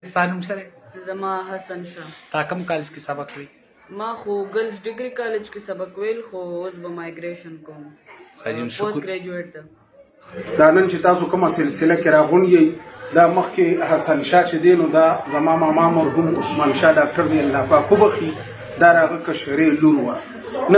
ستا نوم سره زما حسن شاه. تا کوم کالج کې سبق وی؟ ما خو ګرلز ډیګري کالج کې سبق ویل، خو اوس به مایګریشن کوم. خیرین پوسټ شکر. ګریجویټ ته. دا نن چې تاسو کومه سلسله کې راغونډ دا مخکې حسن شاه چې دی نو دا زما ماما مرحوم عثمان شاه ډاکټر دی الله پاک وبخي، دا راغه کشرې لور وه.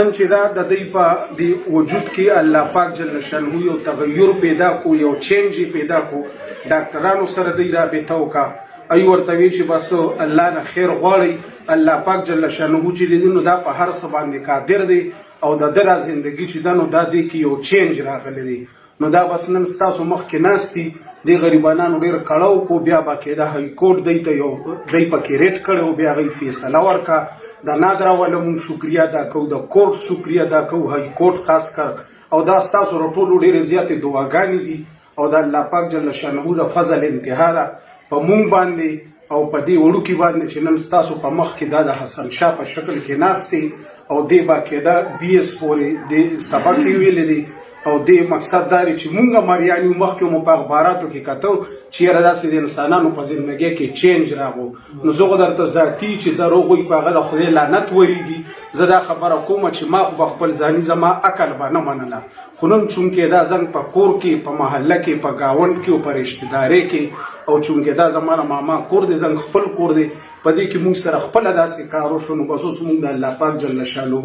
نن چې دا د دوی په دې وجود کې الله پاک جل شانه یو تغیر پیدا کو، یو چینج پیدا کو. ډاکټرانو سره دوی رابطه وکړه، ای ورته وی چې بس الله نه خیر غواړي، الله پاک جل شانه چې دی نو دا په هر څه باندې قادر دی او د دره زندگی چې دا نو دا دی کې یو چینج راغلی دی. نو دا بس نن ستاسو مخکې ناستي د غریبانو ډېر کړاو کو، بیا به کېده های کورټ دی ته یو دی پکې ریټ کړی، بیا هغوی فیصله ورکړه. د نادرا والا مونږ شکریه ادا کوو، د کورټ شکریه ادا کوو، های کورټ خاص کر. او دا ستاسو له ټولو ډېرې زیاتې دعاګانې دي او د الله پاک جل شانه د فضل انتها ده په مونږ باندې او په دې وړوکي باندې چې نن ستاسو په مخ کې دا د حسن شاه په شکل کې ناستې او دې به کېده BS پورې د سبق یې ویلی دی. او دې مقصد دا دی چې مونږ مریانو مخکې مو په اخباراتو کې کتو چې یاره داسې د انسانانو په زندګۍ کې چینج راغو. نو زه خو درته ذاتي چې د هغوی په هغه له خدای لعنت ورېږي، زه دا خبره کومه چې ما خو به خپل ځاني زما عقل به نه منله، خو نن چونکې دا زنګ په کور کې، په محله کې، په ګاونډ کې او په رشتهدارۍ کې، او چونکې دا زما د ماما کور دی، زنګ خپل کور دی، په دې کې موږ سره خپله داسې کار وشو. نو بس اوس موږ د الله پاک جل شانه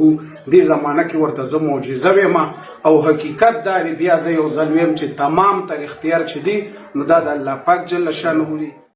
دې زمانه کې ورته زه معجزه ویم او حقیقت دا دی. بیا زه یو ځل ویم چې تمام تر اختیار چې دی نو دا د الله پاک جل شانه دی.